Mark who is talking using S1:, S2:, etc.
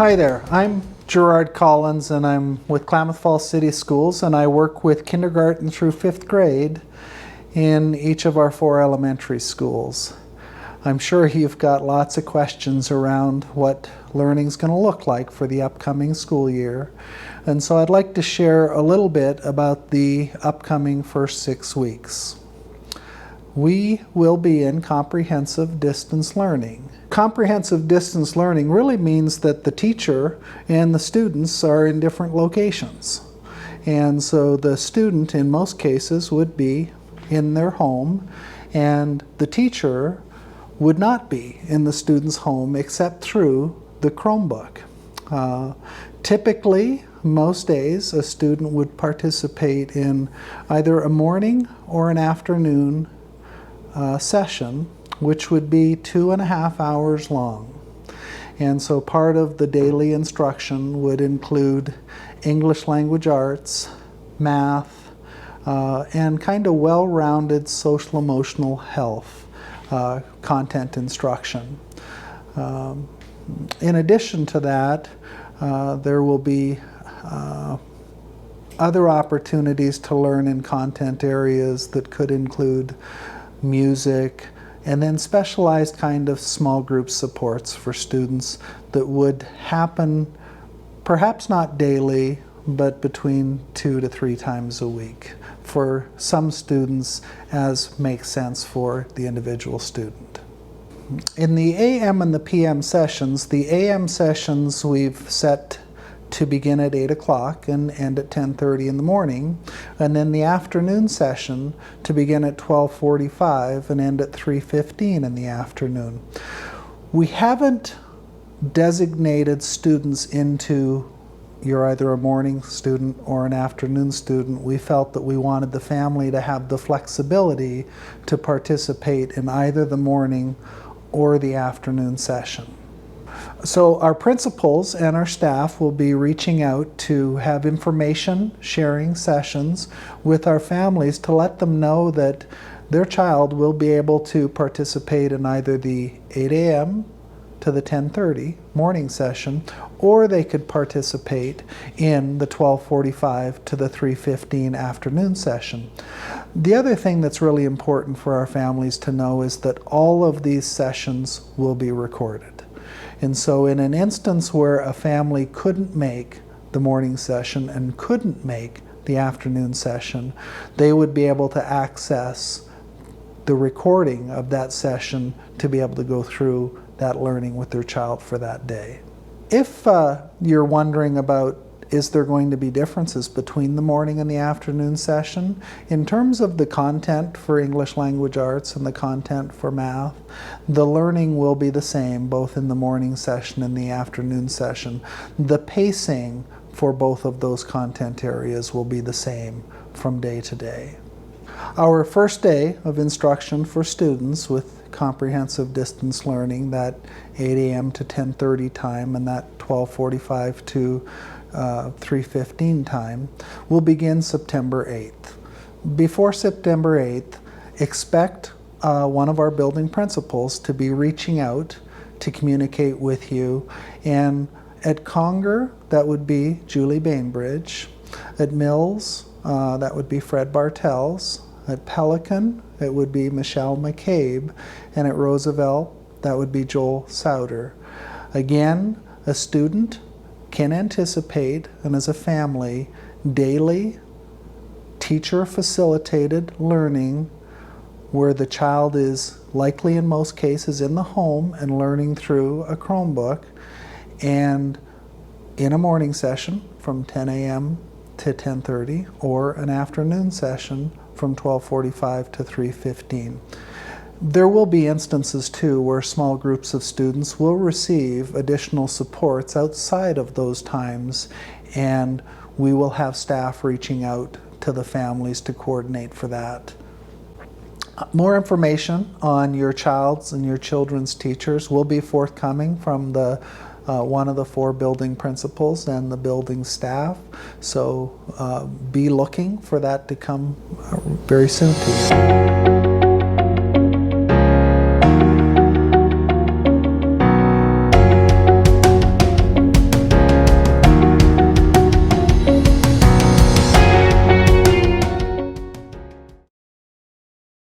S1: Hi there, I'm Gerard Collins and I'm with Klamath Falls City Schools, and I work with kindergarten through 5th grade in each of our 4 elementary schools. I'm sure you've got lots of questions around what learning's going to look like for the upcoming school year, and so I'd like to share a little bit about the upcoming first 6 weeks. We will be in comprehensive distance learning. Comprehensive distance learning really means that the teacher and the students are in different locations. And so the student, in most cases, would be in their home, and the teacher would not be in the student's home except through the Chromebook. Typically, most days, a student would participate in either a morning or an afternoon session, which would be 2.5 hours long. And so part of the daily instruction would include English language arts, math, and kind of well-rounded social emotional health content instruction. In addition to that, there will be other opportunities to learn in content areas that could include music, and then specialized kind of small group supports for students that would happen perhaps not daily, but between 2 to 3 times a week for some students, as makes sense for the individual student. In the AM and the PM sessions, the AM sessions we've set to begin at 8 o'clock and end at 10:30 in the morning, and then the afternoon session to begin at 12:45 and end at 3:15 in the afternoon. We haven't designated students into you're either a morning student or an afternoon student. We felt that we wanted the family to have the flexibility to participate in either the morning or the afternoon session. So our principals and our staff will be reaching out to have information sharing sessions with our families to let them know that their child will be able to participate in either the 8 a.m. to the 10:30 morning session, or they could participate in the 12:45 to the 3:15 afternoon session. The other thing that's really important for our families to know is that all of these sessions will be recorded. And so in an instance where a family couldn't make the morning session and couldn't make the afternoon session, they would be able to access the recording of that session to be able to go through that learning with their child for that day. If you're wondering about is there going to be differences between the morning and the afternoon session, in terms of the content for English language arts and the content for math, the learning will be the same both in the morning session and the afternoon session. The pacing for both of those content areas will be the same from day to day. Our first day of instruction for students with comprehensive distance learning, that 8 a.m. to 10:30 time and that 12:45 to 3:15 time, will begin September 8th. Before September 8th, expect one of our building principals to be reaching out to communicate with you. And at Conger, that would be Julie Bainbridge. At Mills, that would be Fred Bartels. At Pelican, it would be Michelle McCabe. And at Roosevelt, that would be Joel Souter. Again, a student can anticipate, and as a family, daily teacher-facilitated learning where the child is likely in most cases in the home and learning through a Chromebook, and in a morning session from 10 a.m. to 10:30, or an afternoon session from 12:45 to 3:15. There will be instances too where small groups of students will receive additional supports outside of those times, and we will have staff reaching out to the families to coordinate for that. More information on your child's and your children's teachers will be forthcoming from the one of the 4 building principals and the building staff, so be looking for that to come very soon to you.